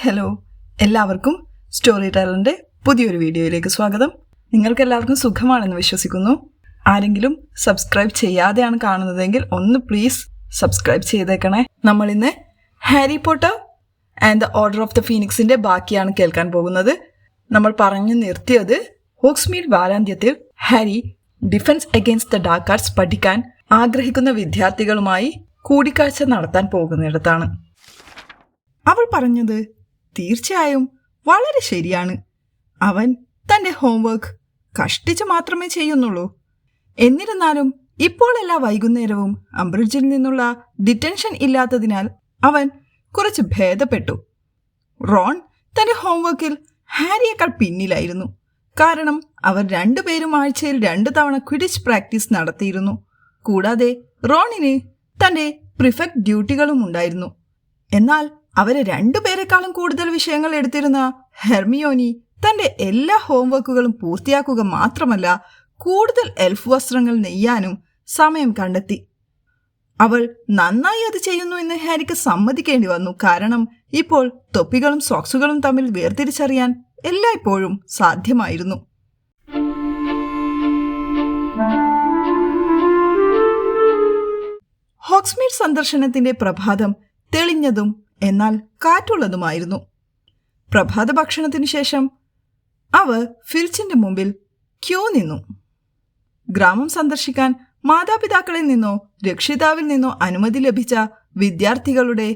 Hello, എല്ലാവർക്കും story ടെലറിൻ്റെ പുതിയൊരു വീഡിയോയിലേക്ക് സ്വാഗതം. നിങ്ങൾക്കെല്ലാവർക്കും സുഖമാണെന്ന് വിശ്വസിക്കുന്നു. ആരെങ്കിലും സബ്സ്ക്രൈബ് ചെയ്യാതെയാണ് കാണുന്നതെങ്കിൽ ഒന്ന് പ്ലീസ് സബ്സ്ക്രൈബ് ചെയ്തേക്കണേ. നമ്മളിന്ന് Harry Potter and the Order of the ഫീനിക്സിൻ്റെ ബാക്കിയാണ് കേൾക്കാൻ പോകുന്നത്. നമ്മൾ പറഞ്ഞു നിർത്തിയത് ഹോഗ്സ്മീഡ് വാരാന്ത്യത്തിൽ Harry Defence Against the Dark Arts പഠിക്കാൻ ആഗ്രഹിക്കുന്ന വിദ്യാർത്ഥികളുമായി കൂടിക്കാഴ്ച നടത്താൻ പോകുന്നിടത്താണ്. അവൾ പറഞ്ഞത് തീർച്ചയായും വളരെ ശരിയാണ്. അവൻ തൻ്റെ ഹോംവർക്ക് കഷ്ടിച്ച് മാത്രമേ ചെയ്യുന്നുള്ളൂ. എന്നിരുന്നാലും ഇപ്പോൾ എല്ലാ വൈകുന്നേരവും അംബ്രിഡ്ജിൽ നിന്നുള്ള ഡിറ്റൻഷൻ ഇല്ലാത്തതിനാൽ അവൻ കുറച്ച് ഭേദപ്പെട്ടു. റോൺ തൻ്റെ ഹോംവർക്കിൽ ഹാരിയേക്കാൾ പിന്നിലായിരുന്നു. കാരണം അവർ രണ്ടുപേരും ആഴ്ചയിൽ 2 തവണ ക്വിഡിച്ച് പ്രാക്ടീസ് നടത്തിയിരുന്നു. കൂടാതെ റോണിന് തൻ്റെ പ്രിഫെക്റ്റ് ഡ്യൂട്ടികളും ഉണ്ടായിരുന്നു. എന്നാൽ അവരെ 2 പേരെക്കാളും കൂടുതൽ വിഷയങ്ങൾ എടുത്തിരുന്ന ഹെർമിയോനി തൻ്റെ എല്ലാ ഹോംവർക്കുകളും പൂർത്തിയാക്കുക മാത്രമല്ല, കൂടുതൽ എൽഫ് വസ്ത്രങ്ങൾ നെയ്യാനും സമയം കണ്ടെത്തി. അവൾ നന്നായി അത് ചെയ്യുന്നു എന്ന് ഹാരിക്ക് സമ്മതിക്കേണ്ടി വന്നു. കാരണം ഇപ്പോൾ തൊപ്പികളും സോക്സുകളും തമ്മിൽ വേർതിരിച്ചറിയാൻ എല്ലായ്പ്പോഴും സാധ്യമായിരുന്നു. ഹോഗ്സ്മീഡ് സന്ദർശനത്തിന്റെ പ്രഭാതം തെളിഞ്ഞതും എന്നാൽ കാറ്റുള്ളതുമായിരുന്നു. പ്രഭാത ഭക്ഷണത്തിനു ശേഷം അവർ ഫിൽച്ചിന്റെ മുമ്പിൽ ക്യൂ നിന്നു. ഗ്രാമം സന്ദർശിക്കാൻ മാതാപിതാക്കളിൽ നിന്നോ രക്ഷിതാവിൽ നിന്നോ അനുമതി ലഭിച്ച വിദ്യാർത്ഥികളുടെ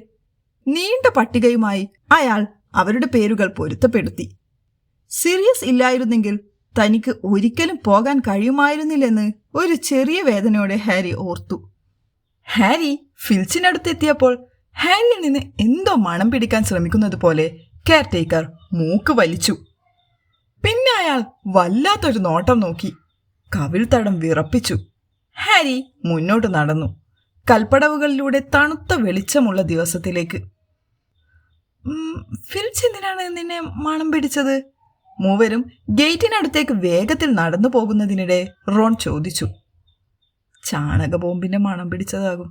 നീണ്ട പട്ടികയുമായി അയാൾ അവരുടെ പേരുകൾ പൊരുത്തപ്പെടുത്തി. സിറിയസ് ഇല്ലായിരുന്നെങ്കിൽ തനിക്ക് ഒരിക്കലും പോകാൻ കഴിയുമായിരുന്നില്ലെന്ന് ഒരു ചെറിയ വേദനയോടെ ഹാരി ഓർത്തു. ഹാരി ഫിൽച്ചിനടുത്തെത്തിയപ്പോൾ ഹാരിയിൽ നിന്ന് എന്തോ മണം പിടിക്കാൻ ശ്രമിക്കുന്നത് പോലെ കെയർടേക്കർ മൂക്ക് വലിച്ചു. പിന്നെ അയാൾ വല്ലാത്തൊരു നോട്ടം നോക്കി. കവിൾത്തടം വിറപ്പിച്ചു. ഹാരി മുന്നോട്ട് നടന്നു, കൽപ്പടവുകളിലൂടെ തണുത്ത വെളിച്ചമുള്ള ദിവസത്തിലേക്ക്. ഫിൽച്ച് എന്തിനാണ് നിന്നെ മണം പിടിച്ചത്? മൂവരും ഗേറ്റിനടുത്തേക്ക് വേഗത്തിൽ നടന്നു പോകുന്നതിനിടെ റോൺ ചോദിച്ചു. ചാണക ബോംബിന്റെ മണം പിടിച്ചതാകും,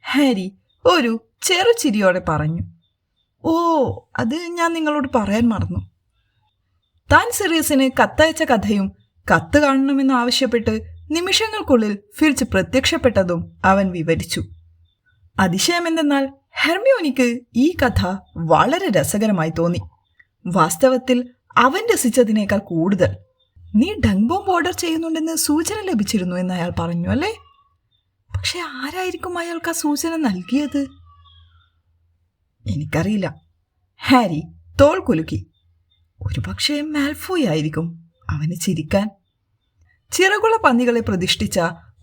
ഹാരി ഒരു ചെറുചിരിയോടെ പറഞ്ഞു. ഓ, അത് ഞാൻ നിങ്ങളോട് പറയാൻ മറന്നു. താൻ സിറിയസിന് കത്തയച്ച കഥയും കത്ത് കാണണമെന്ന് ആവശ്യപ്പെട്ട് നിമിഷങ്ങൾക്കുള്ളിൽ ഫിൽച്ച് പ്രത്യക്ഷപ്പെട്ടതും അവൻ വിവരിച്ചു. അതിശയമെന്തെന്നാൽ ഹെർമിയോനിക്ക് ഈ കഥ വളരെ രസകരമായി തോന്നി. വാസ്തവത്തിൽ അവൻ രസിച്ചതിനേക്കാൾ കൂടുതൽ. നീ ഡങ് ബോംബ് ഓർഡർ ചെയ്യുന്നുണ്ടെന്ന് സൂചന ലഭിച്ചിരുന്നു എന്ന് അയാൾ പറഞ്ഞു, അല്ലേ? പക്ഷെ ആരായിരിക്കും അയാൾക്ക് ആ സൂചന നൽകിയത്? എനിക്കറിയില്ല. ഹാരി തോൾ കുലുക്കി. ഒരുപക്ഷെ മാൽഫോയ് ആയിരിക്കും. അവന് ചിരിക്കാൻ. ചിറകുള്ള പന്നികളെ പ്രതിഷ്ഠിച്ച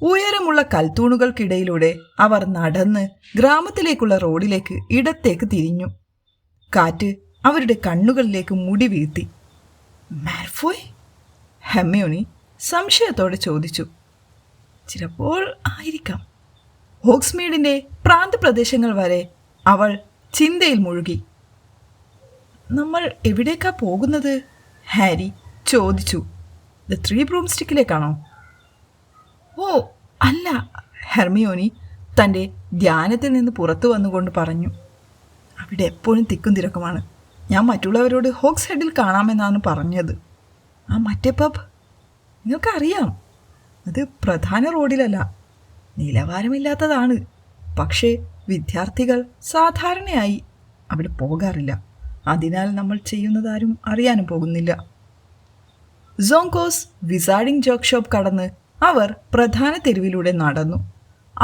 ഉയരമുള്ള കൽത്തൂണുകൾക്കിടയിലൂടെ അവർ നടന്ന് ഗ്രാമത്തിലേക്കുള്ള റോഡിലേക്ക് ഇടത്തേക്ക് തിരിഞ്ഞു. കാറ്റ് അവരുടെ കണ്ണുകളിലേക്ക് മുടി വീഴ്ത്തി. മാൽഫോയ്? ഹെർമിയോണി സംശയത്തോടെ ചോദിച്ചു. ചിലപ്പോൾ ആയിരിക്കാം. ഹോഗ്സ്മീഡിന്റെ പ്രാന്തപ്രദേശങ്ങൾ വരെ അവൾ ചിന്തയിൽ മുഴുകി. നമ്മൾ എവിടേക്കാ പോകുന്നത്? ഹാരി ചോദിച്ചു. ദ 3 ബ്രൂംസ്റ്റിക്കിലേക്കാണോ? ഓ അല്ല, ഹെർമിയോനി തൻ്റെ ധ്യാനത്തിൽ നിന്ന് പുറത്തു വന്നുകൊണ്ട് പറഞ്ഞു. അവിടെ എപ്പോഴും തിക്കും തിരക്കുമാണ്. ഞാൻ മറ്റുള്ളവരോട് ഹോഗ്സ് ഹെഡിൽ കാണാമെന്നാണ് പറഞ്ഞത്. ആ മറ്റേ പബ് നിങ്ങൾക്കറിയാം, അത് പ്രധാന റോഡിലല്ല, നിലവാരമില്ലാത്തതാണ്. പക്ഷേ വിദ്യാർത്ഥികൾ സാധാരണയായി അവിടെ പോകാറില്ല. അതിനാൽ നമ്മൾ ചെയ്യുന്നതാരും അറിയാനും പോകുന്നില്ല. സോങ്കോസ് വിസാർഡിംഗ് ജോക്ക് ഷോപ്പ് കടന്ന് അവർ പ്രധാന തെരുവിലൂടെ നടന്നു.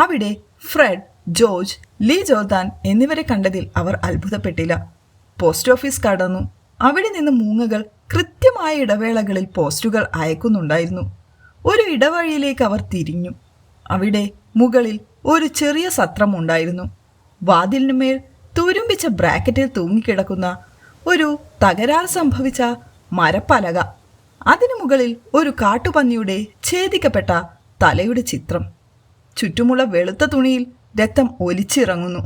അവിടെ ഫ്രെഡ്, ജോർജ്, ലീ ജോർദാൻ എന്നിവരെ കണ്ടതിൽ അവർ അത്ഭുതപ്പെട്ടില്ല. പോസ്റ്റ് ഓഫീസ് കടന്നു. അവിടെ നിന്ന് മൂങ്ങകൾ കൃത്യമായ ഇടവേളകളിൽ പോസ്റ്റുകൾ അയക്കുന്നുണ്ടായിരുന്നു. ഒരു ഇടവഴിയിലേക്ക് അവർ തിരിഞ്ഞു. അവിടെ മുകളിൽ ഒരു ചെറിയ സത്രം ഉണ്ടായിരുന്നു. വാതിലിനുമേൽ തുരുമ്പിച്ച ബ്രാക്കറ്റിൽ തൂങ്ങിക്കിടക്കുന്ന ഒരു തകരാർ സംഭവിച്ച മരപ്പലക. അതിനു മുകളിൽ ഒരു കാട്ടുപന്നിയുടെ ഛേദിക്കപ്പെട്ട തലയുടെ ചിത്രം. ചുറ്റുമുള്ള വെളുത്ത തുണിയിൽ രക്തം ഒലിച്ചിറങ്ങുന്നു.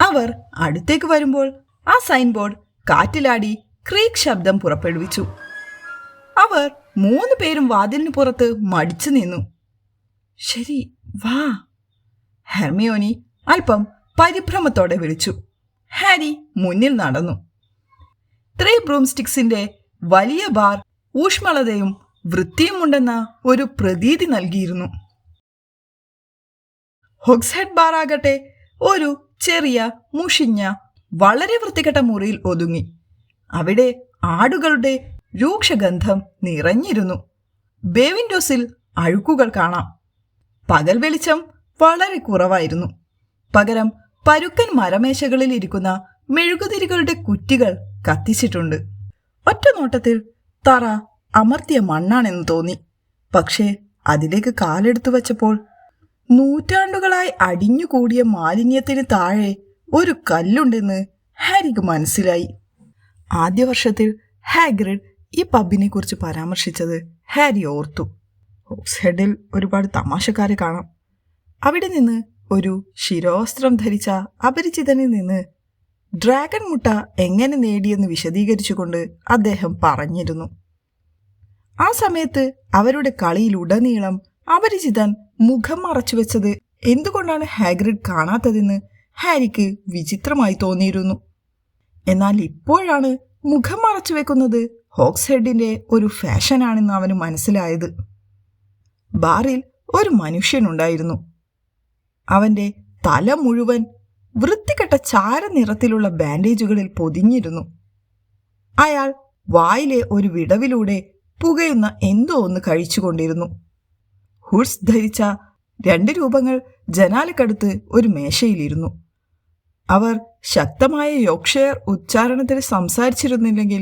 അവർ അടുത്തേക്ക് വരുമ്പോൾ ആ സൈൻ ബോർഡ് കാറ്റിലാടി ക്രീക്ക് ശബ്ദം പുറപ്പെടുവിച്ചു. അവർ 3 പേരും വാതിലിന് പുറത്ത് മടിച്ചു നിന്നു. ശരി, വാ, ഹെർമിയോനി അല്പം പരിഭ്രമത്തോടെ വിളിച്ചു. ഹാരി മുന്നിൽ നടന്നു. 3 ബ്രൂംസ്റ്റിക്സിന്റെ വലിയ ബാർ ഊഷ്മളതയും വൃത്തിയുമുണ്ടെന്ന ഒരു പ്രതീതി നൽകിയിരുന്നു. ഹോഗ്സ്ഹെഡ് ബാർ ആകട്ടെ ഒരു ചെറിയ മുഷിഞ്ഞ വളരെ വൃത്തികെട്ട മുറിയിൽ ഒതുങ്ങി. അവിടെ ആടുകളുടെ രൂക്ഷഗന്ധം നിറഞ്ഞിരുന്നു. ബേ വിൻഡോസിൽ അഴുക്കുകൾ കാണാം. പകൽ വെളിച്ചം വളരെ കുറവായിരുന്നു. പകരം പരുക്കൻ മരമേശകളിൽ ഇരിക്കുന്ന മെഴുകുതിരികളുടെ കുറ്റികൾ കത്തിച്ചിട്ടുണ്ട്. ഒറ്റ നോട്ടത്തിൽ തറ അമർത്തിയ മണ്ണാണെന്ന് തോന്നി. പക്ഷേ അതിലേക്ക് കാലെടുത്തു വച്ചപ്പോൾ നൂറ്റാണ്ടുകളായി അടിഞ്ഞുകൂടിയ മാലിന്യത്തിന് താഴെ ഒരു കല്ലുണ്ടെന്ന് ഹാരിക്ക് മനസ്സിലായി. ആദ്യ വർഷത്തിൽ ഹാഗ്രിഡ് ഈ പബ്ബിനെ കുറിച്ച് പരാമർശിച്ചത് ഹാരി ഓർത്തു. ഹോഗ്സ്ഹെഡിൽ ഒരുപാട് തമാശക്കാരെ കാണാം. അവിടെ നിന്ന് ഒരു ശിരോവസ്ത്രം ധരിച്ച അപരിചിതനിൽ നിന്ന് ഡ്രാഗൺ മുട്ട എങ്ങനെ നേടിയെന്ന് വിശദീകരിച്ചുകൊണ്ട് അദ്ദേഹം പറഞ്ഞിരുന്നു. ആ സമയത്ത് അവരുടെ കളിയിലുടനീളം അപരിചിതൻ മുഖം മറച്ചുവെച്ചത് എന്തുകൊണ്ടാണ് ഹാഗ്രിഡ് കാണാത്തതെന്ന് ഹാരിക്ക് വിചിത്രമായി തോന്നിയിരുന്നു. എന്നാൽ ഇപ്പോഴാണ് മുഖം മറച്ചുവെക്കുന്നത് ഹോഗ്സ്ഹെഡിന്റെ ഒരു ഫാഷനാണെന്ന് അവന് മനസ്സിലായത്. ബാറിൽ ഒരു മനുഷ്യനുണ്ടായിരുന്നു. അവന്റെ തല മുഴുവൻ വൃത്തികെട്ട ചാരനിറത്തിലുള്ള ബാൻഡേജുകളിൽ പൊതിഞ്ഞിരുന്നു. അയാൾ വായിലെ ഒരു വിടവിലൂടെ പുകയുന്ന എന്തോ ഒന്ന് കഴിച്ചുകൊണ്ടിരുന്നു. ഹുഡ്സ് ധരിച്ച 2 രൂപങ്ങൾ ജനാലക്കടുത്ത് ഒരു മേശയിലിരുന്നു. അവർ ശക്തമായ യോർക്ക്ഷയർ ഉച്ചാരണത്തിൽ സംസാരിച്ചിരുന്നില്ലെങ്കിൽ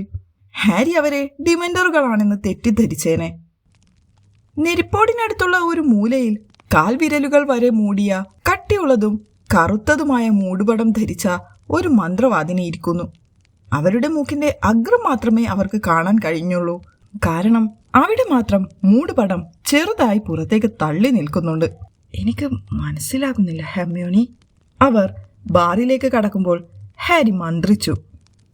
ഹാരി അവരെ ഡിമെൻഡറുകളാണെന്ന് തെറ്റിദ്ധരിച്ചേനെ. നെരിപ്പോടിനടുത്തുള്ള ഒരു മൂലയിൽ കാൽവിരലുകൾ വരെ മൂടിയ കട്ടിയുള്ളതും കറുത്തതുമായ മൂടുപടം ധരിച്ച ഒരു മന്ത്രവാദിനി ഇരിക്കുന്നു. അവരുടെ മൂക്കിന്റെ അഗ്രം മാത്രമേ അവർക്ക് കാണാൻ കഴിഞ്ഞുള്ളൂ. കാരണം അവിടെ മാത്രം മൂടുപടം ചെറുതായി പുറത്തേക്ക് തള്ളി നിൽക്കുന്നുണ്ട്. എനിക്ക് മനസ്സിലാകുന്നില്ല ഹെർമിയോണി. അവർ ബാറിലേക്ക് കടക്കുമ്പോൾ ഹാരി മന്ത്രിച്ചു.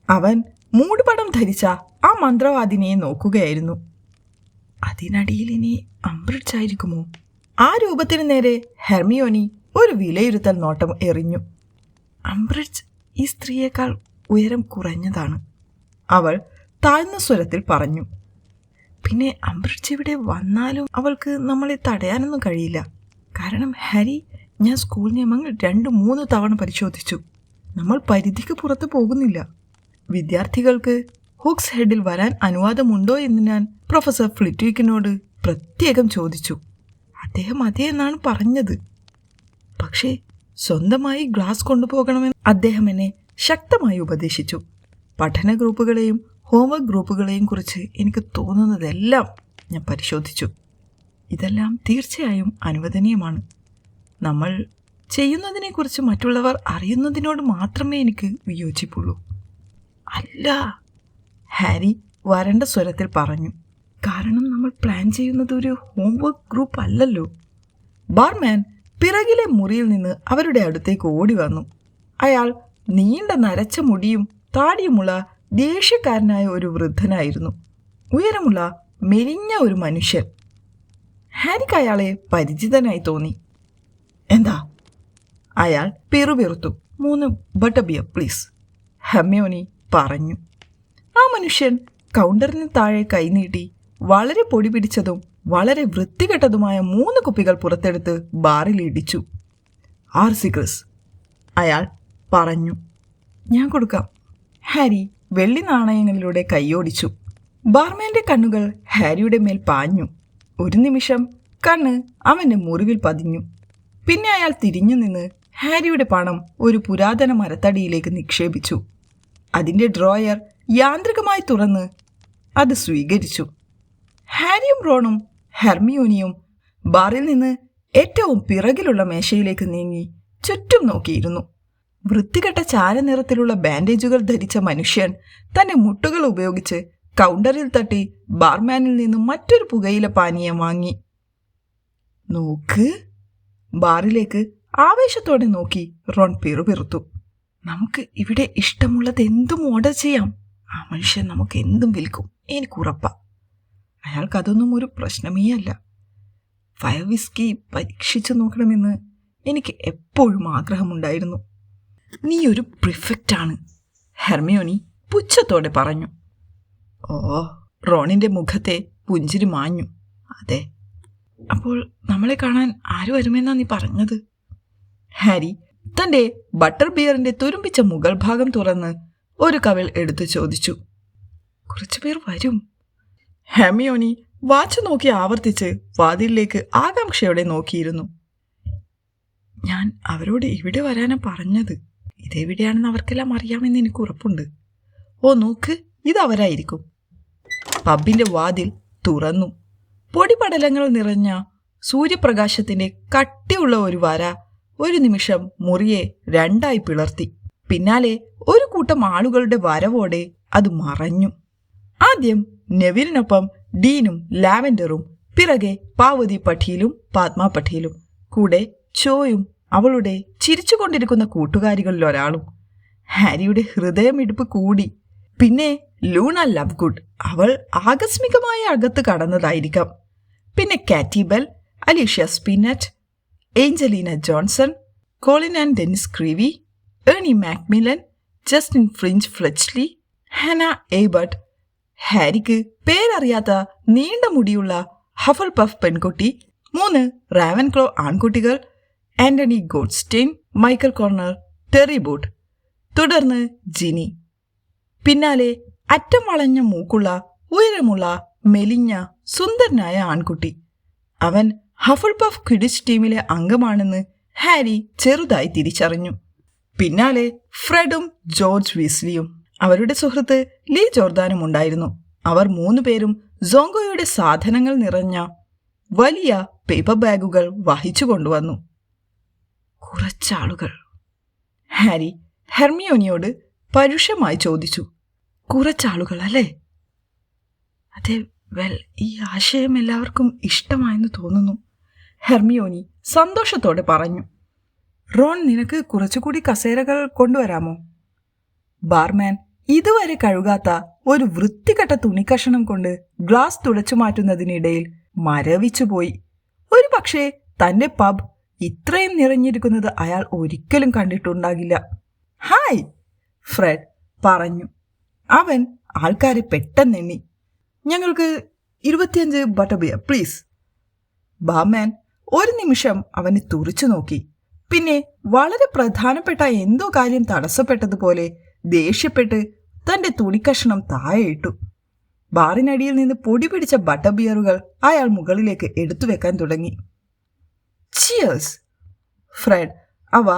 അവൻ മൂടുപടം ധരിച്ച ആ മന്ത്രവാദിനിയെ നോക്കുകയായിരുന്നു. അതിനടിയിൽ ഇനി അംബ്രിഡ്ജ് ആയിരിക്കുമോ? ആ രൂപത്തിന് നേരെ ഹെർമിയോണി ഒരു വിലയിരുത്തൽ നോട്ടം എറിഞ്ഞു. അംബ്രിഡ്ജ് ഈ സ്ത്രീയേക്കാൾ ഉയരം കുറഞ്ഞതാണ്, അവൾ താഴ്ന്ന സ്വരത്തിൽ പറഞ്ഞു. പിന്നെ അംബ്രിഡ്ജ് ഇവിടെ വന്നാലും അവൾക്ക് നമ്മളെ തടയാനൊന്നും കഴിയില്ല. കാരണം ഹാരി, ഞാൻ സ്കൂൾ നിയമങ്ങൾ 2-3 തവണ പരിശോധിച്ചു. നമ്മൾ പരിധിക്ക് പുറത്ത് പോകുന്നില്ല. വിദ്യാർത്ഥികൾക്ക് ഹോഗ്സ്ഹെഡിൽ വരാൻ അനുവാദമുണ്ടോ എന്ന് ഞാൻ പ്രൊഫസർ ഫ്ലിറ്റ്വിക്കിനോട് പ്രത്യേകം ചോദിച്ചു. അദ്ദേഹം അതേ എന്നാണ് പറഞ്ഞത്. പക്ഷേ സ്വന്തമായി ഗ്ലാസ് കൊണ്ടുപോകണമെന്ന് അദ്ദേഹം എന്നെ ശക്തമായി ഉപദേശിച്ചു. പഠന ഗ്രൂപ്പുകളെയും ഹോംവർക്ക് ഗ്രൂപ്പുകളെയും കുറിച്ച് എനിക്ക് തോന്നുന്നതെല്ലാം ഞാൻ പരിശോധിച്ചു. ഇതെല്ലാം തീർച്ചയായും അനുവദനീയമാണ്. നമ്മൾ ചെയ്യുന്നതിനെക്കുറിച്ച് മറ്റുള്ളവർ അറിയുന്നതിനോട് മാത്രമേ എനിക്ക് വിയോജിപ്പുള്ളൂ. അല്ല, ഹാരി വരണ്ട സ്വരത്തിൽ പറഞ്ഞു. കാരണം നമ്മൾ പ്ലാൻ ചെയ്യുന്നത് ഒരു ഹോംവർക്ക് ഗ്രൂപ്പ് അല്ലല്ലോ. ബാർമാൻ പിറകിലെ മുറിയിൽ നിന്ന് അവരുടെ അടുത്തേക്ക് ഓടി വന്നു. അയാൾ നീണ്ട നരച്ച മുടിയും താടിയുമുള്ള ദേഷ്യക്കാരനായ ഒരു വൃദ്ധനായിരുന്നു. ഉയരമുള്ള മെലിഞ്ഞ ഒരു മനുഷ്യൻ. ഹാരിക്ക് അയാളെ പരിചിതനായി തോന്നി. എന്താ? അയാൾ പിറുപിറുത്തു. 3 ബട്ടർ ബിയർ പ്ലീസ്, ഹെർമിയോണി പറഞ്ഞു. ആ മനുഷ്യൻ കൗണ്ടറിന് താഴെ കൈനീട്ടി വളരെ പൊടി പിടിച്ചതും വളരെ വൃത്തികെട്ടതുമായ 3 കുപ്പികൾ പുറത്തെടുത്ത് ബാറിൽ ഇടിച്ചു. 6 സിഗരറ്റ്സ്, അയാൾ പറഞ്ഞു. ഞാൻ കൊടുക്കാം. ഹാരി വെള്ളി നാണയങ്ങളിലൂടെ കൈയോടിച്ചു. ബാർമാന്റെ കണ്ണുകൾ ഹാരിയുടെ മേൽ പാഞ്ഞു. ഒരു നിമിഷം കണ്ണ് അവന്റെ മുറിവിൽ പതിഞ്ഞു. പിന്നെ അയാൾ തിരിഞ്ഞു നിന്ന് ഹാരിയുടെ പണം ഒരു പുരാതന മരത്തടിയിലേക്ക് നിക്ഷേപിച്ചു. അതിൻ്റെ ഡ്രോയർ യാന്ത്രികമായി തുറന്ന് അത് സ്വീകരിച്ചു. ഹാരിയും റോണും ഹെർമിയോണിയും ബാറിൽ നിന്ന് ഏറ്റവും പിറകിലുള്ള മേശയിലേക്ക് നീങ്ങി ചുറ്റും നോക്കിയിരുന്നു. വൃത്തികെട്ട ചാരനിറത്തിലുള്ള ബാൻഡേജുകൾ ധരിച്ച മനുഷ്യൻ തന്റെ മുട്ടുകൾ ഉപയോഗിച്ച് കൗണ്ടറിൽ തട്ടി ബാർമാനിൽ നിന്നും മറ്റൊരു പുകയില പാനീയം വാങ്ങി. നോക്ക്, ബാറിലേക്ക് ആവേശത്തോടെ നോക്കി റോൺ പിറുപിറുത്തു. നമുക്ക് ഇവിടെ ഇഷ്ടമുള്ളത് എന്തും ഓർഡർ ചെയ്യാം. ആ മനുഷ്യൻ നമുക്ക് എന്തും വിൽക്കും, എനിക്കുറപ്പാ. അയാൾക്കതൊന്നും ഒരു പ്രശ്നമേ അല്ല. ഫയർ വിസ്കി പരീക്ഷിച്ചു നോക്കണമെന്ന് എനിക്ക് എപ്പോഴും ആഗ്രഹമുണ്ടായിരുന്നു. നീ ഒരു പ്രിഫെക്റ്റാണ്, ഹെർമിയോണി പുച്ഛത്തോടെ പറഞ്ഞു. ഓ, റോണിന്റെ മുഖത്തെ പുഞ്ചിരി മാഞ്ഞു. അതെ, അപ്പോൾ നമ്മളെ കാണാൻ ആര് വരുമെന്നാ നീ പറഞ്ഞത്? ഹാരി തന്റെ ബട്ടർ ബിയറിന്റെ തുരുമ്പിച്ച മുകൾ ഭാഗം തുറന്ന് ഒരു കവിൾ എടുത്തു ചോദിച്ചു. കുറച്ചുപേർ വരും. ഹെർമിയോണി വാച്ച് നോക്കി ആവർത്തിച്ച് വാതിലിലേക്ക് ആകാംക്ഷയോടെ നോക്കിയിരുന്നു. ഞാൻ അവരോട് ഇവിടെ വരാനാ പറഞ്ഞത്. ഇതെവിടെയാണെന്ന് അവർക്കെല്ലാം അറിയാമെന്ന് എനിക്ക് ഉറപ്പുണ്ട്. ഓ നോക്ക്, ഇതവരായിരിക്കും. പബ്ബിന്റെ വാതിൽ തുറന്നു. പൊടിപടലങ്ങൾ നിറഞ്ഞ സൂര്യപ്രകാശത്തിന്റെ കട്ടിയുള്ള ഒരു വര ഒരു നിമിഷം മുറിയെ രണ്ടായി പിളർത്തി. പിന്നാലെ ഒരു കൂട്ടം ആളുകളുടെ വരവോടെ അത് മറഞ്ഞു. ആദ്യം നെവിലിനൊപ്പം ഡീനും ലാവൻഡറും, പിറകെ പാർവതി പട്ടീലും പാത്മ പട്ടീലും, കൂടെ ചോയും അവളുടെ ചിരിച്ചുകൊണ്ടിരിക്കുന്ന കൂട്ടുകാരികളിൽ ഒരാളും. ഹാരിയുടെ ഹൃദയമിടിപ്പ് കൂടി. പിന്നെ ലൂണ ലവ്ഗുഡ്, അവൾ ആകസ്മികമായി അകത്ത് കടന്നതായിരിക്കാം. പിന്നെ Katie Bell, Alicia Spinnet, Angelina Johnson, Colin and Dennis Creevey, Ernie Macmillan, Justin Finch Fletchley, Hannah Abbott, ഹാരിക്ക് പേരറിയാത്ത നീണ്ട മുടിയുള്ള ഹഫൽ പഫ് പെൺകുട്ടി, 3 റാവൻക്ലോ ആൺകുട്ടികൾ, Anthony Goldstein, Michael Corner, Terry Boot, തുടർന്ന് ജിനി. പിന്നാലെ അറ്റം വളഞ്ഞ മൂക്കുള്ള ഉയരമുള്ള മെലിഞ്ഞ സുന്ദരനായ ആൺകുട്ടി. അവൻ ഹഫൽ പഫ് ക്വിഡിച്ച് ടീമിലെ അംഗമാണെന്ന് ഹാരി ചെറുതായി തിരിച്ചറിഞ്ഞു. പിന്നാലെ ഫ്രെഡും ജോർജ് വീസ്ലിയും അവരുടെ സുഹൃത്ത് ലീ ജോർദാനും ഉണ്ടായിരുന്നു. അവർ 3 പേരും സോങ്കോയുടെ സാധനങ്ങൾ നിറഞ്ഞ വലിയ പേപ്പർ ബാഗുകൾ വഹിച്ചു കൊണ്ടുവന്നു. കുറച്ചാളുകൾ. ഹാരി ഹെർമിയോണിയോട് പരുഷമായി ചോദിച്ചു. കുറച്ചാളുകൾ അല്ലേ? അതെ, വെൽ, ഈ ആശയം എല്ലാവർക്കും ഇഷ്ടമായെന്ന് തോന്നുന്നു. ഹെർമിയോണി സന്തോഷത്തോടെ പറഞ്ഞു. റോൺ, നിനക്ക് കുറച്ചുകൂടി കസേരകൾ കൊണ്ടുവരാമോ? ബാർമാൻ ഇതുവരെ കഴുകാത്ത ഒരു വൃത്തികെട്ട തുണിക്കഷണം കൊണ്ട് ഗ്ലാസ് തുടച്ചു മാറ്റുന്നതിനിടയിൽ മരവിച്ചുപോയി. ഒരു പക്ഷേ തന്റെ പബ് ഇത്രയും നിറഞ്ഞിരിക്കുന്നത് അയാൾ ഒരിക്കലും കണ്ടിട്ടുണ്ടാകില്ല. ഹായ്, ഫ്രെഡ് പറഞ്ഞു. അവൻ ആൾക്കാരെ പെട്ടെന്നെണ്ണി. ഞങ്ങൾക്ക് 25 ബട്ടർ ബിയർ പ്ലീസ്. ബാർമാൻ ഒരു നിമിഷം അവനെ തുറിച്ചു നോക്കി. പിന്നെ വളരെ പ്രധാനപ്പെട്ട എന്തോ കാര്യം തടസ്സപ്പെട്ടതുപോലെ ദേഷ്യപ്പെട്ട് തന്റെ തുണിക്കഷണം താഴെയിട്ടു. ബാറിനടിയിൽ നിന്ന് പൊടി പിടിച്ച ബട്ടർ ബിയറുകൾ അയാൾ മുകളിലേക്ക് എടുത്തു വെക്കാൻ തുടങ്ങി. ചിയേഴ്സ്, ഫ്രെഡ് അവ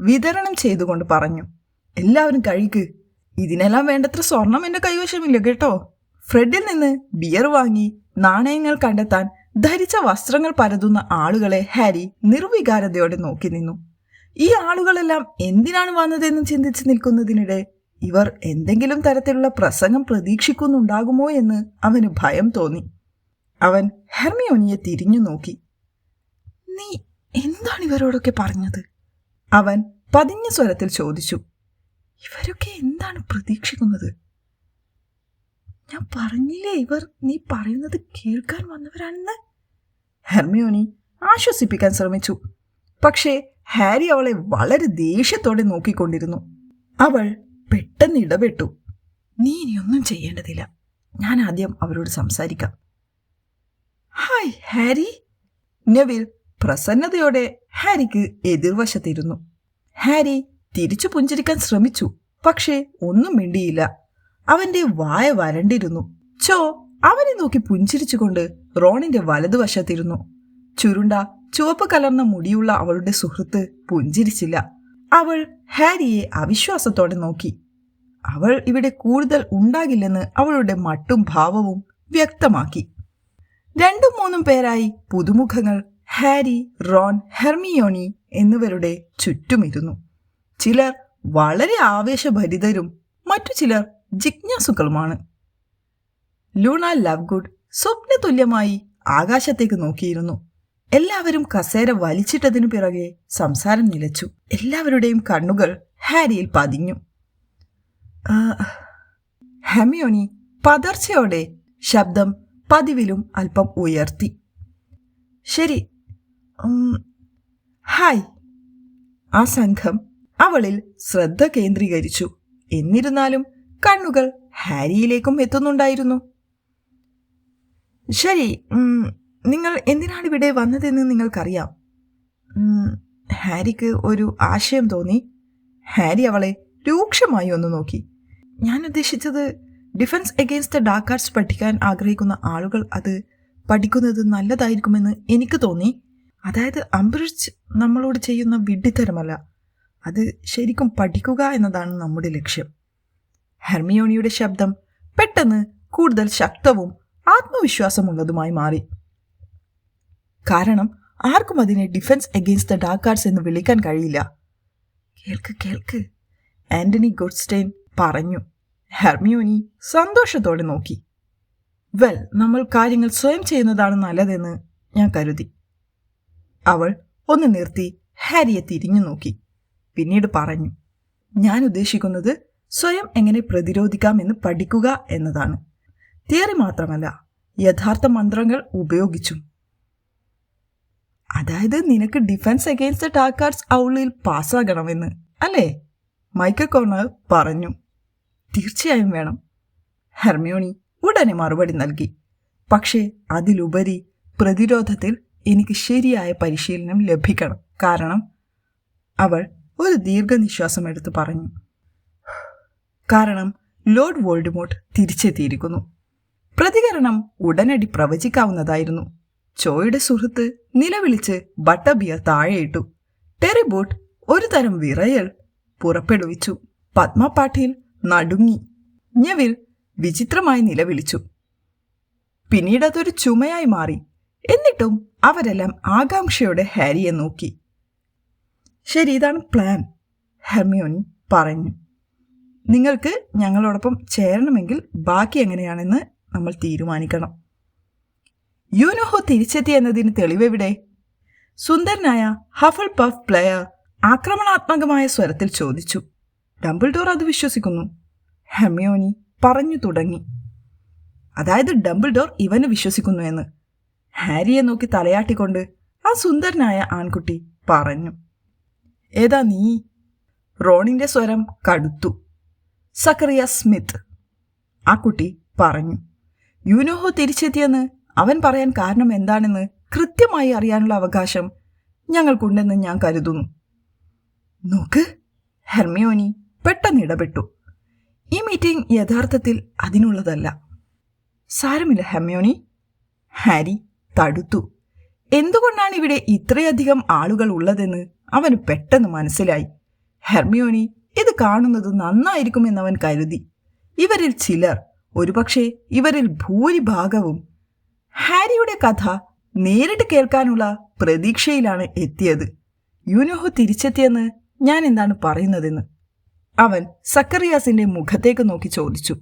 വിതരണം ചെയ്തുകൊണ്ട് പറഞ്ഞു. എല്ലാവരും കഴിക്ക്. ഇതിനെല്ലാം വേണ്ടത്ര സ്വർണം എന്റെ കൈവശമില്ല കേട്ടോ. ഫ്രെഡിൽ നിന്ന് ബിയർ വാങ്ങി നാണയങ്ങൾ കണ്ടെത്താൻ ധരിച്ച വസ്ത്രങ്ങൾ പരതുന്ന ആളുകളെ ഹാരി നിർവികാരതയോടെ നോക്കി നിന്നു. ഈ ആളുകളെല്ലാം എന്തിനാണ് വന്നതെന്ന് ചിന്തിച്ചു നിൽക്കുന്നതിനിടെ ഇവർ എന്തെങ്കിലും തരത്തിലുള്ള പ്രസംഗം പ്രതീക്ഷിക്കുന്നുണ്ടാകുമോ എന്ന് അവന് ഭയം തോന്നി. അവൻ ഹെർമിയോണിയെ തിരിഞ്ഞു നോക്കി. നീ എന്താണ് ഇവരോടൊക്കെ പറഞ്ഞത്? അവൻ പതിഞ്ഞ സ്വരത്തിൽ ചോദിച്ചു. ഇവരൊക്കെ എന്താണ് പ്രതീക്ഷിക്കുന്നത്? ഞാൻ പറഞ്ഞില്ലേ, ഇവർ നീ പറയുന്നത് കേൾക്കാൻ വന്നവരാണെന്ന്. ഹെർമിയോണി ആശ്വസിപ്പിക്കാൻ ശ്രമിച്ചു. പക്ഷേ ഹാരി അവളെ വളരെ ദേഷ്യത്തോടെ നോക്കിക്കൊണ്ടിരുന്നു. അവൾ പെട്ടെന്ന് ഇടപെട്ടു. നീ ഇനിയൊന്നും ചെയ്യേണ്ടതില്ല. ഞാൻ ആദ്യം അവരോട് സംസാരിക്കാം. Hi Harry. നെവിൽ പ്രസന്നതയോടെ ഹാരിക്ക് എതിർവശത്തിരുന്നു. ഹാരി തിരിച്ചു പുഞ്ചിരിക്കാൻ ശ്രമിച്ചു. പക്ഷേ ഒന്നും മിണ്ടിയില്ല. അവന്റെ വായ വരണ്ടിരുന്നു. ചോ അവനെ നോക്കി പുഞ്ചിരിച്ചുകൊണ്ട് റോണിന്റെ വലതുവശത്തിരുന്നു. ചുരുണ്ട ചുവപ്പ് കലർന്ന മുടിയുള്ള അവളുടെ സുഹൃത്ത് പുഞ്ചിരിച്ചില്ല. അവൾ ഹാരിയെ അവിശ്വാസത്തോടെ നോക്കി. അവൾ ഇവിടെ കൂടുതൽ ഉണ്ടാകില്ലെന്ന് അവളുടെ മട്ടും ഭാവവും വ്യക്തമാക്കി. 2-3 പേരായി പുതുമുഖങ്ങൾ ഹാരി, റോൺ, ഹെർമിയോണി എന്നിവരുടെ ചുറ്റുമിരുന്നു. ചിലർ വളരെ ആവേശഭരിതരും മറ്റു ചിലർ ജിജ്ഞാസുക്കളുമാണ്. ലൂണ ലവ്ഗുഡ് സ്വപ്നതുല്യമായി ആകാശത്തേക്ക് നോക്കിയിരുന്നു. എല്ലാവരും കസേര വലിച്ചിട്ടതിനു പിറകെ സംസാരം നിലച്ചു. എല്ലാവരുടെയും കണ്ണുകൾ ഹാരിയിൽ പതിഞ്ഞു. ഹെർമിയോണി പതർച്ചയോടെ ശബ്ദം പതിവിലും അല്പം ഉയർത്തി. ശരി, ഹായ്. ആ സംഘം അവളിൽ ശ്രദ്ധ കേന്ദ്രീകരിച്ചു. എന്നിരുന്നാലും കണ്ണുകൾ ഹാരിയിലേക്കും എത്തുന്നുണ്ടായിരുന്നു. ശരി, നിങ്ങൾ എന്തിനാണ് ഇവിടെ വന്നതെന്ന് നിങ്ങൾക്കറിയാം. ഹാരിക്ക് ഒരു ആശയം തോന്നി. ഹാരി അവളെ രൂക്ഷമായി ഒന്ന് നോക്കി. ഞാൻ ഉദ്ദേശിച്ചത്, defence Against the Dark Arts പഠിക്കാൻ ആഗ്രഹിക്കുന്ന ആളുകൾ അത് പഠിക്കുന്നത് നല്ലതായിരിക്കുമെന്ന് എനിക്ക് തോന്നി. അതായത് അംബ്രിഡ്ജ് നമ്മളോട് ചെയ്യുന്ന വിഡ്ഢിത്തരമല്ല, അത് ശരിക്കും പഠിക്കുക എന്നതാണ് നമ്മുടെ ലക്ഷ്യം. ഹെർമിയോണിയുടെ ശബ്ദം പെട്ടെന്ന് കൂടുതൽ ശക്തവും ആത്മവിശ്വാസമുള്ളതുമായി മാറി. കാരണം ആർക്കും അതിനെ defence Against the Dark arts എന്ന് വിളിക്കാൻ കഴിയില്ല. കേൾക്ക് കേൾക്ക്, ആന്റണി ഗുഡ്സ്റ്റെയിൻ പറഞ്ഞു. ഹെർമിയോനി സന്തോഷത്തോടെ നോക്കി. വെൽ, നമ്മൾ കാര്യങ്ങൾ സ്വയം ചെയ്യുന്നതാണ് നല്ലതെന്ന് ഞാൻ കരുതി. അവൾ ഒന്ന് നിർത്തി ഹാരിയെ തിരിഞ്ഞു നോക്കി. പിന്നീട് പറഞ്ഞു, ഞാൻ ഉദ്ദേശിക്കുന്നത് സ്വയം എങ്ങനെ പ്രതിരോധിക്കാമെന്ന് പഠിക്കുക എന്നതാണ്. തിയറി മാത്രമല്ല, യഥാർത്ഥ മന്ത്രങ്ങൾ ഉപയോഗിച്ചും. അതായത് നിനക്ക് Defence Against the Dark Arts ഔളിൽ പാസ്സാകണമെന്ന് അല്ലേ? മൈക്കൽ കോർണർ പറഞ്ഞു. തീർച്ചയായും വേണം, ഹെർമിയോണി ഉടനെ മറുപടി നൽകി. പക്ഷേ അതിലുപരി പ്രതിരോധത്തിൽ എനിക്ക് ശരിയായ പരിശീലനം ലഭിക്കണം. കാരണം അവൾ ഒരു ദീർഘനിശ്വാസം എടുത്ത് പറഞ്ഞു. കാരണം ലോർഡ് വോൾഡമോർട്ട് തിരിച്ചെത്തിയിരിക്കുന്നു. പ്രതികരണം ഉടനടി പ്രവചിക്കാവുന്നതായിരുന്നു. ചോയുടെ സുഹൃത്ത് നിലവിളിച്ച് ബട്ടർബിയർ താഴെയിട്ടു. ടെറിബോട്ട് ഒരു തരം വിറയൽ പുറപ്പെടുവിച്ചു. പത്മ പാട്ടീൽ നടുങ്ങി. ഞെവിൽ വിചിത്രമായി നിലവിളിച്ചു. പിന്നീട് അതൊരു ചുമയായി മാറി. എന്നിട്ടും അവരെല്ലാം ആകാംക്ഷയോടെ ഹാരിയെ നോക്കി. ശരി, ഇതാണ് പ്ലാൻ, ഹെർമിയോണി പറഞ്ഞു. നിങ്ങൾക്ക് ഞങ്ങളോടൊപ്പം ചേരണമെങ്കിൽ ബാക്കി എങ്ങനെയാണെന്ന് നമ്മൾ തീരുമാനിക്കണം. യൂനോഹോ തിരിച്ചെത്തി എന്നതിന് തെളിവെവിടെ? സുന്ദരനായ ഹഫൽ പഫ് പ്ലെയർ ആക്രമണാത്മകമായ സ്വരത്തിൽ ചോദിച്ചു. ഡംബിൾഡോർ അത് വിശ്വസിക്കുന്നു, ഹെർമിയോണി പറഞ്ഞു തുടങ്ങി. അതായത് ഡംബിൾഡോർ ഇവന് വിശ്വസിക്കുന്നു എന്ന്. ഹാരിയെ നോക്കി തലയാട്ടിക്കൊണ്ട് ആ സുന്ദരനായ ആൺകുട്ടി പറഞ്ഞു. ഏതാ നീ? റോണിന്റെ സ്വരം കടുത്തു. സക്കറിയ സ്മിത്ത്, ആ കുട്ടി പറഞ്ഞു. യൂനോഹോ തിരിച്ചെത്തിയെന്ന് അവൻ പറയാൻ കാരണം എന്താണെന്ന് കൃത്യമായി അറിയാനുള്ള അവകാശം ഞങ്ങൾക്കുണ്ടെന്ന് ഞാൻ കരുതുന്നു. നോക്ക്, ഹെർമിയോണി പെട്ടെന്ന് ഇടപെട്ടു. ഈ മീറ്റിംഗ് യഥാർത്ഥത്തിൽ അതിനുള്ളതല്ല. സാരമില്ല ഹെർമിയോണി, ഹാരി തടുത്തു. എന്തുകൊണ്ടാണ് ഇവിടെ ഇത്രയധികം ആളുകൾ ഉള്ളതെന്ന് അവന് പെട്ടെന്ന് മനസ്സിലായി. ഹെർമിയോണി ഇത് കാണുന്നത് നന്നായിരിക്കുമെന്നവൻ കരുതി. ഇവരിൽ ചിലർ, ഒരുപക്ഷെ ഇവരിൽ ഭൂരിഭാഗവും ഹാരിയുടെ കഥ നേരിട്ട് കേൾക്കാനുള്ള പ്രതീക്ഷയിലാണ് എത്തിയത്. യൂനോഹോ തിരിച്ചെത്തിയെന്ന് ഞാൻ എന്താണ് പറയുന്നതെന്ന് അവൻ സക്കറിയാസിന്റെ മുഖത്തേക്ക് നോക്കി ചോദിച്ചു.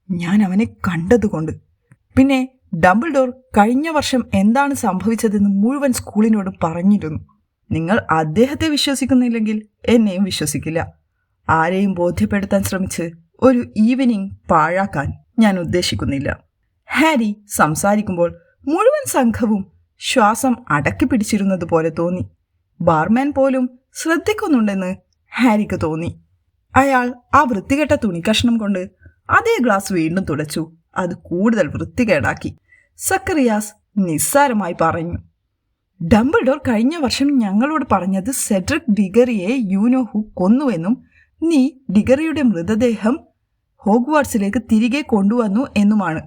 ഞാൻ അവനെ കണ്ടതുകൊണ്ട്. പിന്നെ ഡംബിൾഡോർ കഴിഞ്ഞ വർഷം എന്താണ് സംഭവിച്ചതെന്ന് മുഴുവൻ സ്കൂളിനോട് പറഞ്ഞിരുന്നു. നിങ്ങൾ അദ്ദേഹത്തെ വിശ്വസിക്കുന്നില്ലെങ്കിൽ എന്നെയും വിശ്വസിക്കില്ല. ആരെയും ബോധ്യപ്പെടുത്താൻ ശ്രമിച്ച് ഒരു ഈവനിങ് പാഴാക്കാൻ ഞാൻ ഉദ്ദേശിക്കുന്നില്ല. ഹാരി സംസാരിക്കുമ്പോൾ മുഴുവൻ സംഘവും ശ്വാസം അടക്കി പിടിച്ചിരുന്നത് പോലെ തോന്നി. ബാർമാൻ പോലും ശ്രദ്ധിക്കുന്നുണ്ടെന്ന് ഹാരിക്ക് തോന്നി. അയാൾ ആ വൃത്തികെട്ട തുണിക്കഷ്ണം കൊണ്ട് അതേ ഗ്ലാസ് വീണ്ടും തുടച്ചു. അത് കൂടുതൽ വൃത്തികേടാക്കി. സക്കറിയാസ് നിസ്സാരമായി പറഞ്ഞു. ഡംബിൾഡോർ കഴിഞ്ഞ വർഷം ഞങ്ങളോട് പറഞ്ഞത് സെഡ്രിക് ഡിഗറിയെ യൂനോഹു കൊന്നുവെന്നും നീ ഡിഗറിയുടെ മൃതദേഹം ഹോഗ്വാർട്സിലേക്ക് തിരികെ കൊണ്ടുവന്നു എന്നുമാണ്.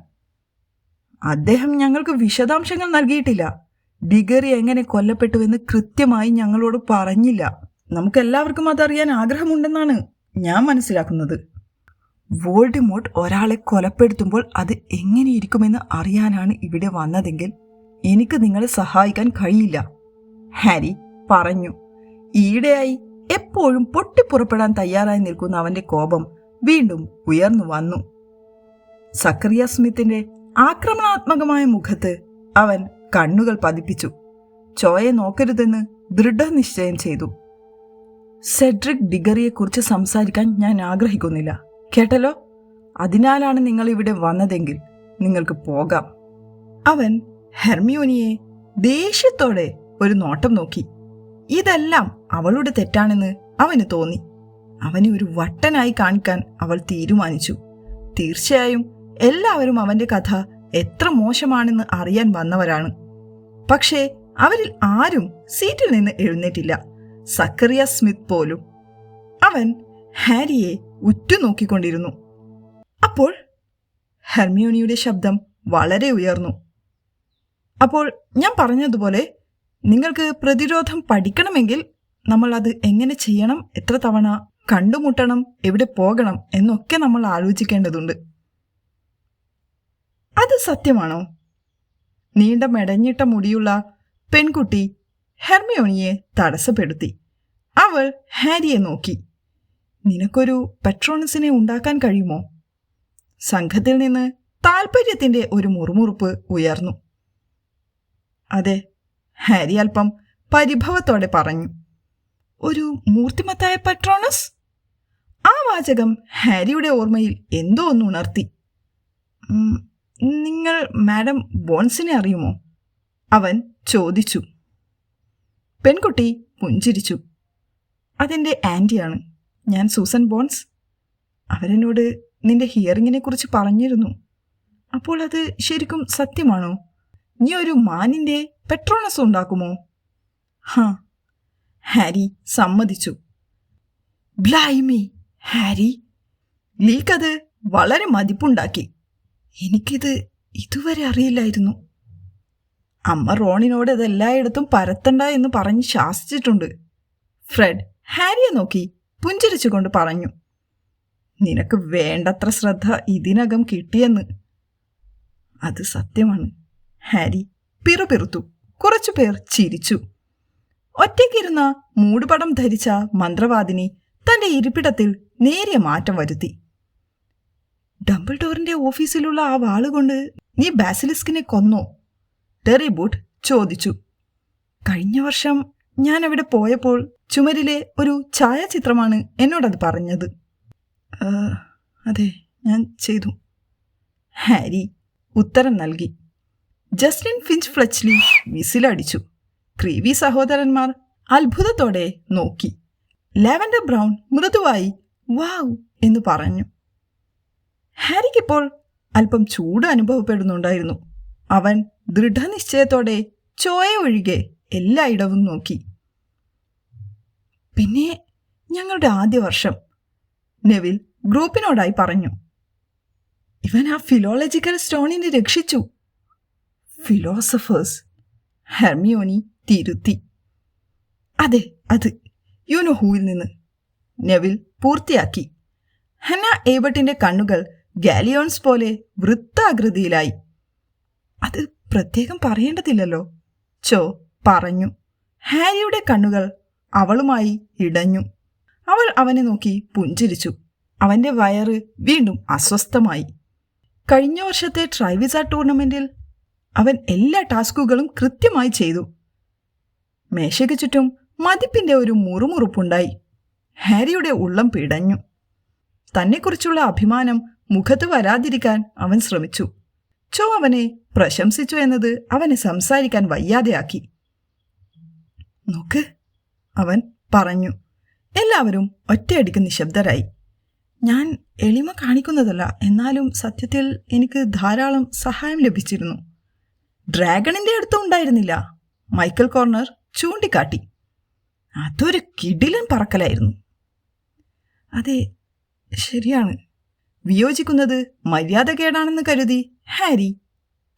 അദ്ദേഹം ഞങ്ങൾക്ക് വിശദാംശങ്ങൾ നൽകിയിട്ടില്ല. ഡിഗറി എങ്ങനെ കൊല്ലപ്പെട്ടുവെന്ന് കൃത്യമായി ഞങ്ങളോട് പറഞ്ഞില്ല. നമുക്കെല്ലാവർക്കും അതറിയാൻ ആഗ്രഹമുണ്ടെന്നാണ് ഞാൻ മനസ്സിലാക്കുന്നത്. വോൾഡമോർട്ട് ഒരാളെ കൊലപ്പെടുത്തുമ്പോൾ അത് എങ്ങനെയിരിക്കുമെന്ന് അറിയാനാണ് ഇവിടെ വന്നതെങ്കിൽ എനിക്ക് നിങ്ങളെ സഹായിക്കാൻ കഴിയില്ല, ഹാരി പറഞ്ഞു. ഈയിടെയായി എപ്പോഴും പൊട്ടിപ്പുറപ്പെടാൻ തയ്യാറായി നിൽക്കുന്ന അവന്റെ കോപം വീണ്ടും ഉയർന്നു വന്നു. സക്കറിയ സ്മിത്തിന്റെ ആക്രമണാത്മകമായ മുഖത്ത് അവൻ കണ്ണുകൾ പതിപ്പിച്ചു. ചോയെ നോക്കരുതെന്ന് ദൃഢനിശ്ചയം ചെയ്തു. സെഡ്രിക് ഡിഗറിയെക്കുറിച്ച് സംസാരിക്കാൻ ഞാൻ ആഗ്രഹിക്കുന്നില്ല, കേട്ടല്ലോ. അതിനാലാണ് നിങ്ങൾ ഇവിടെ വന്നതെങ്കിൽ നിങ്ങൾക്ക് പോകാം. അവൻ ഹെർമിയോണിയെ ദേഷ്യത്തോടെ ഒരു നോട്ടം നോക്കി. ഇതെല്ലാം അവളുടെ തെറ്റാണെന്ന് അവന് തോന്നി. അവനെ ഒരു വട്ടനായി കാണിക്കാൻ അവൾ തീരുമാനിച്ചു. തീർച്ചയായും എല്ലാവരും അവന്റെ കഥ എത്ര മോശമാണെന്ന് അറിയാൻ വന്നവരാണ്. പക്ഷേ അവരിൽ ആരും സീറ്റിൽ നിന്ന് എഴുന്നേറ്റില്ല, സക്കറിയാസ് സ്മിത്ത് പോലും. അവൻ ഹാരിയെ ഉറ്റുനോക്കിക്കൊണ്ടിരുന്നു. അപ്പോൾ ഹെർമിയോണിയുടെ ശബ്ദം വളരെ ഉയർന്നു. അപ്പോൾ ഞാൻ പറഞ്ഞതുപോലെ നിങ്ങൾക്ക് പ്രതിരോധം പഠിക്കണമെങ്കിൽ നമ്മൾ അത് എങ്ങനെ ചെയ്യണം, എത്ര തവണ കണ്ടുമുട്ടണം, എവിടെ പോകണം എന്നൊക്കെ നമ്മൾ ആലോചിക്കേണ്ടതുണ്ട്. അത് സത്യമാണോ? നീണ്ട മെടഞ്ഞിട്ട മുടിയുള്ള പെൺകുട്ടി ഹെർമിയോണിയെ തടസ്സപ്പെടുത്തി. അവൾ ഹാരിയെ നോക്കി. നിനക്കൊരു പെട്രോണസിനെ ഉണ്ടാക്കാൻ കഴിയുമോ? സംഘത്തിൽ നിന്ന് താൽപര്യത്തിന്റെ ഒരു മുറുമുറുപ്പ് ഉയർന്നു. അതെ, ഹാരി അല്പം പരിഭവത്തോടെ പറഞ്ഞു. ഒരു മൂർത്തിമത്തായ പെട്രോണസ്? ആ വാചകം ഹാരിയുടെ ഓർമ്മയിൽ എന്തോ ഒന്ന് ഉണർത്തി. നിങ്ങൾ മാഡം ബോൺസിനെ അറിയുമോ? അവൻ ചോദിച്ചു. പെൺകുട്ടി പുഞ്ചിരിച്ചു. അതെൻ്റെ ആൻറ്റിയാണ്. ഞാൻ സൂസൻ ബോൺസ്. അവരെന്നോട് നിന്റെ ഹിയറിങ്ങിനെ കുറിച്ച് പറഞ്ഞിരുന്നു. അപ്പോൾ അത് ശരിക്കും സത്യമാണോ? നീ ഒരു മാനിൻ്റെ പെട്രോണസ് ഉണ്ടാക്കുമോ? ഹാ, ഹാരി സമ്മതിച്ചു. ബ്ലൈമി ഹാരി, ലീക്കത് വളരെ മതിപ്പുണ്ടാക്കി. എനിക്കിത് ഇതുവരെ അറിയില്ലായിരുന്നു. അമ്മ റോണിനോട് അതെല്ലായിടത്തും പരത്തണ്ട എന്ന് പറഞ്ഞ് ശാസിച്ചിട്ടുണ്ട്. ഫ്രെഡ് ഹാരിയെ നോക്കി പുഞ്ചിരിച്ചുകൊണ്ട് പറഞ്ഞു. നിനക്ക് വേണ്ടത്ര ശ്രദ്ധ ഇതിനകം കിട്ടിയെന്ന്. അത് സത്യമാണ്, ഹാരി പിറുപിറുത്തു. കുറച്ചുപേർ ചിരിച്ചു. ഒറ്റയ്ക്കിരുന്ന മൂടുപടം ധരിച്ച മന്ത്രവാദിനി തന്റെ ഇരിപ്പിടത്തിൽ നേരിയ മാറ്റം വരുത്തി. ഡംബിൾഡോറിന്റെ ഓഫീസിലുള്ള ആ വാളുകൊണ്ട് നീ ബാസിലിസ്കിനെ കൊന്നോ? ഡെറിബൂട്ട് ചോദിച്ചു. കഴിഞ്ഞ വർഷം ഞാൻ അവിടെ പോയപ്പോൾ ചുമരിലെ ഒരു ഛായാചിത്രമാണ് എന്നോടത് പറഞ്ഞത്. അതെ, ഞാൻ ചെയ്തു, ഹാരി ഉത്തരം നൽകി. Justin Finch ഫ്ലെച്ച്ലി വിസിലടിച്ചു. ക്രീവി സഹോദരന്മാർ അത്ഭുതത്തോടെ നോക്കി. ലാവൻഡർ ബ്രൗൺ മൃദുവായി വാവ് എന്ന് പറഞ്ഞു. ഹാരിക്കിപ്പോൾ അല്പം ചൂട് അനുഭവപ്പെടുന്നുണ്ടായിരുന്നു. അവൻ ദൃഢനിശ്ചയത്തോടെ ചോയ ഒഴികെ എല്ലായിടവും നോക്കി. പിന്നെ ഞങ്ങളുടെ ആദ്യ വർഷം, നെവിൽ ഗ്രൂപ്പിനോടായി പറഞ്ഞു. ഇവൻ ആ ഫിലോളജിക്കൽ സ്റ്റോണിനെ രക്ഷിച്ചു. ഫിലോസഫേഴ്സ്, ഹെർമിയോണി തിരുത്തി. അതെ, അത് യുനോഹുവിൽ നിന്ന്, നെവിൽ പൂർത്തിയാക്കി. ഹന്ന ഏബർട്ടിന്റെ കണ്ണുകൾ ഗാലിയോൺസ് പോലെ വൃത്താകൃതിയിലായി. അത് പ്രത്യേകം പറയേണ്ടതില്ലല്ലോ, ചോ പറഞ്ഞു. ഹാരിയുടെ കണ്ണുകൾ അവളുമായി ഇടഞ്ഞു. അവൾ അവനെ നോക്കി പുഞ്ചിരിച്ചു. അവന്റെ വയറ് വീണ്ടും അസ്വസ്ഥമായി. കഴിഞ്ഞ വർഷത്തെ ട്രൈവിസ ടൂർണമെന്റിൽ അവൻ എല്ലാ ടാസ്കുകളും കൃത്യമായി ചെയ്തു. മേശയ്ക്ക് ചുറ്റും മതിപ്പിന്റെ ഒരു മുറുമുറുപ്പുണ്ടായി. ഹാരിയുടെ ഉള്ളം പിടഞ്ഞു. തന്നെക്കുറിച്ചുള്ള അഭിമാനം മുഖത്ത് വരാതിരിക്കാൻ അവൻ ശ്രമിച്ചു. ചോ അവനെ പ്രശംസിച്ചു എന്നത് അവനെ സംസാരിക്കാൻ വയ്യാതെയാക്കി. നോക്ക്, അവൻ പറഞ്ഞു. എല്ലാവരും ഒറ്റയടിക്ക് നിശബ്ദരായി. ഞാൻ എളിമ കാണിക്കുന്നതല്ല, എന്നാലും സത്യത്തിൽ എനിക്ക് ധാരാളം സഹായം ലഭിച്ചിരുന്നു. ഡ്രാഗണിന്റെ അടുത്തും ഉണ്ടായിരുന്നില്ല, മൈക്കൽ കോർണർ ചൂണ്ടിക്കാട്ടി. അതൊരു കിടിലൻ പറക്കലായിരുന്നു. അതെ, ശരിയാണ്. വിയോജിക്കുന്നത് മര്യാദകേടാണെന്ന് കരുതി ഹാരി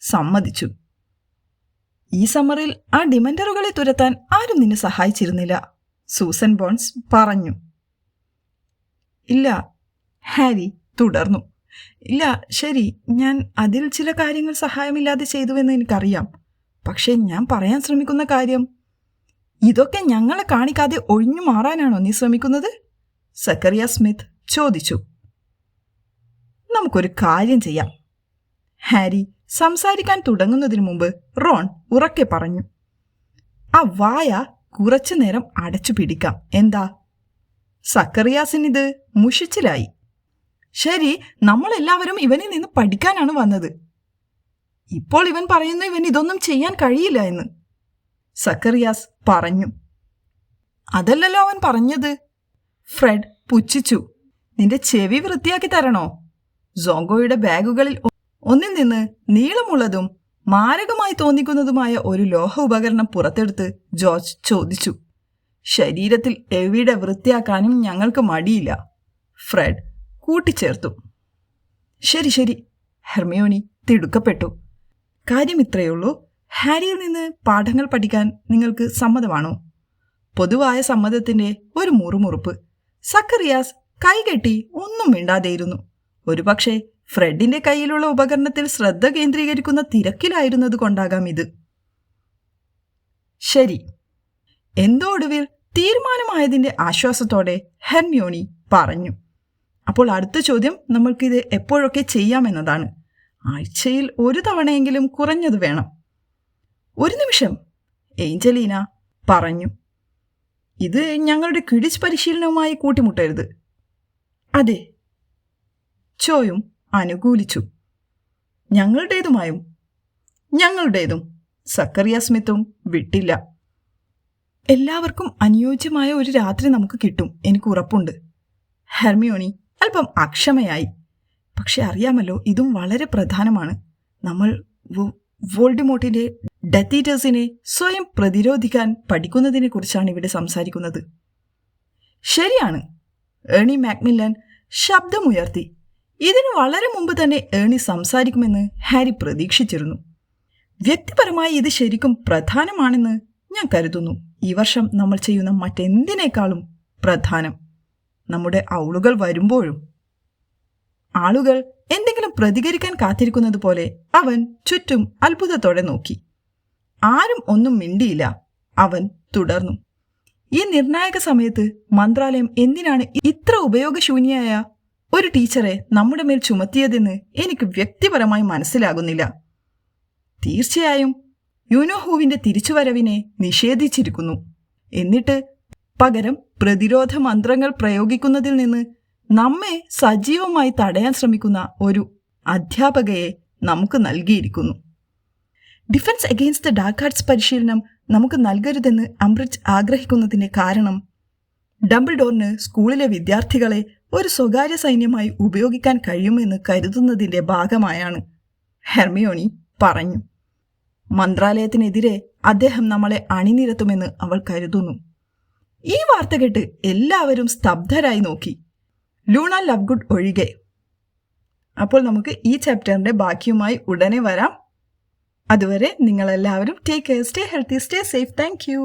സമ്മതിച്ചു. ഈ സമ്മറിൽ ആ ഡിമൻഡറുകളെ തുരത്താൻ ആരും നിന്നെ സഹായിച്ചിരുന്നില്ല, സൂസൻ ബോൺസ് പറഞ്ഞു. ഇല്ല, ഹാരി തുടർന്നു. ഇല്ല, ശരി, ഞാൻ അതിൽ ചില കാര്യങ്ങൾ സഹായമില്ലാതെ ചെയ്തുവെന്ന് എനിക്കറിയാം. പക്ഷേ ഞാൻ പറയാൻ ശ്രമിക്കുന്ന കാര്യം, ഇതൊക്കെ ഞങ്ങളെ കാണിക്കാതെ ഒഴിഞ്ഞു മാറാനാണോ നീ ശ്രമിക്കുന്നത്? സക്കറിയ സ്മിത്ത് ചോദിച്ചു. നമുക്കൊരു കാര്യം ചെയ്യാം, ഹാരി സംസാരിക്കാൻ തുടങ്ങുന്നതിന് മുമ്പ് റോൺ ഉറക്കെ പറഞ്ഞു. ആ വായ കുറച്ചു നേരം അടച്ചു പിടിക്കാം, എന്താ? സക്കറിയാസിനിത് മുഷിച്ചിലായി. ശരി, നമ്മളെല്ലാവരും ഇവനിൽ നിന്ന് പഠിക്കാനാണ് വന്നത്. ഇപ്പോൾ ഇവൻ പറയുന്നു ഇവൻ ഇതൊന്നും ചെയ്യാൻ കഴിയില്ല എന്ന്. സക്കറിയാസ് പറഞ്ഞു. അതല്ലല്ലോ അവൻ പറഞ്ഞത്, ഫ്രെഡ് പുച്ഛിച്ചു. നിന്റെ ചെവി വൃത്തിയാക്കി തരണോ? സോങ്കോയുടെ ബാഗുകളിൽ ഒന്നിൽ നിന്ന് നീളമുള്ളതും മാരകമായി തോന്നിക്കുന്നതുമായ ഒരു ലോഹ ഉപകരണം പുറത്തെടുത്ത് ജോർജ് ചോദിച്ചു. ശരീരത്തിൽ എവിടെ വൃത്തിയാക്കാനും ഞങ്ങൾക്ക് മടിയില്ല, ഫ്രെഡ് കൂട്ടിച്ചേർത്തു. ശരി ശരി, ഹെർമിയോണി തിടുക്കപ്പെട്ടു. കാര്യം ഇത്രയുള്ളൂ. ഹാരിയിൽ നിന്ന് പാഠങ്ങൾ പഠിക്കാൻ നിങ്ങൾക്ക് സമ്മതമാണോ? പൊതുവായ സമ്മതത്തിന്റെ ഒരു മുറുമുറുപ്പ്. സക്കറിയാസ് കൈകെട്ടി ഒന്നും മിണ്ടാതെയിരുന്നു. ഒരുപക്ഷെ ഫ്രെഡിന്റെ കയ്യിലുള്ള ഉപകരണത്തിൽ ശ്രദ്ധ കേന്ദ്രീകരിക്കുന്ന തിരക്കിലായിരുന്നത് കൊണ്ടാകാം ഇത്. ശരി, എന്തോ ഒടുവിൽ തീരുമാനമായതിന്റെ ആശ്വാസത്തോടെ ഹെർമിയോണി പറഞ്ഞു. അപ്പോൾ അടുത്ത ചോദ്യം നമ്മൾക്കിത് എപ്പോഴൊക്കെ ചെയ്യാമെന്നതാണ്. ആഴ്ചയിൽ ഒരു തവണയെങ്കിലും കുറഞ്ഞത് വേണം. ഒരു നിമിഷം, ഏഞ്ചലീന പറഞ്ഞു. ഇത് ഞങ്ങളുടെ ക്വിഡിച്ച് പരിശീലനവുമായി കൂട്ടിമുട്ടരുത്. അതെ, ചോയും അനുകൂലിച്ചു. ഞങ്ങളുടേതും സക്കറിയ സ്മിത്തും വിട്ടില്ല. എല്ലാവർക്കും അനുയോജ്യമായ ഒരു രാത്രി നമുക്ക് കിട്ടും, എനിക്ക് ഉറപ്പുണ്ട്. ഹെർമിയോണി അല്പം അക്ഷമയായി. പക്ഷെ അറിയാമല്ലോ, ഇതും വളരെ പ്രധാനമാണ്. നമ്മൾ വോൾഡിമോർട്ടിന്റെ ഡെത്ത് ഈറ്റേഴ്സിനെ സ്വയം പ്രതിരോധിക്കാൻ പഠിക്കുന്നതിനെ കുറിച്ചാണ് ഇവിടെ സംസാരിക്കുന്നത്. ശരിയാണ്, ഏണി മാക്മില്ലൻ ശബ്ദമുയർത്തി. ഇതിന് വളരെ മുമ്പ് തന്നെ ഏണി സംസാരിക്കുമെന്ന് ഹാരി പ്രതീക്ഷിച്ചിരുന്നു. വ്യക്തിപരമായി ഇത് ശരിക്കും പ്രധാനമാണെന്ന് ഞാൻ കരുതുന്നു. ഈ വർഷം നമ്മൾ ചെയ്യുന്ന മറ്റെന്തിനേക്കാളും പ്രധാനം. നമ്മുടെ ഔളുകൾ വരുമ്പോഴും. ആളുകൾ എന്തെങ്കിലും പ്രതികരിക്കാൻ കാത്തിരിക്കുന്നത് പോലെ അവൻ ചുറ്റും അത്ഭുതത്തോടെ നോക്കി. ആരും ഒന്നും മിണ്ടിയില്ല. അവൻ തുടർന്നു. ഈ നിർണായക സമയത്ത് മന്ത്രാലയം എന്തിനാണ് ഇത്ര ഉപയോഗശൂന്യയായ ഒരു ടീച്ചറെ നമ്മുടെ മേൽ ചുമത്തിയതെന്ന് എനിക്ക് വ്യക്തിപരമായി മനസ്സിലാകുന്നില്ല. തീർച്ചയായും യുനോഹുവിന്റെ തിരിച്ചുവരവിനെ നിഷേധിച്ചിരിക്കുന്നു. എന്നിട്ട് പകരം പ്രതിരോധ മന്ത്രങ്ങൾ പ്രയോഗിക്കുന്നതിൽ നിന്ന് നമ്മെ സജീവമായി തടയാൻ ശ്രമിക്കുന്ന ഒരു അധ്യാപകയെ നമുക്ക് നൽകിയിരിക്കുന്നു. Defence Against the Dark arts പരിശീലനം നമുക്ക് നൽകരുതെന്ന് അംബ്രിഡ്ജ് ആഗ്രഹിക്കുന്നതിന്റെ കാരണം ഡംബിൾഡോറിന് സ്കൂളിലെ വിദ്യാർത്ഥികളെ ഒരു സ്വകാര്യ സൈന്യമായി ഉപയോഗിക്കാൻ കഴിയുമെന്ന് കരുതുന്നതിന്റെ ഭാഗമായാണ്, ഹെർമിയോണി പറഞ്ഞു. മന്ത്രാലയത്തിനെതിരെ അദ്ദേഹം നമ്മളെ അണിനിരത്തുമെന്ന് അവൾ കരുതുന്നു. ഈ വാർത്ത കേട്ട് എല്ലാവരും സ്തബ്ധരായി നോക്കി, ലൂണ ലവ്ഗുഡ് ഒഴികെ. അപ്പോൾ നമുക്ക് ഈ ചാപ്റ്ററിന്റെ ബാക്കിയുമായി ഉടനെ വരാം. അതുവരെ നിങ്ങളെല്ലാവരും take care, stay healthy, stay safe. Thank you.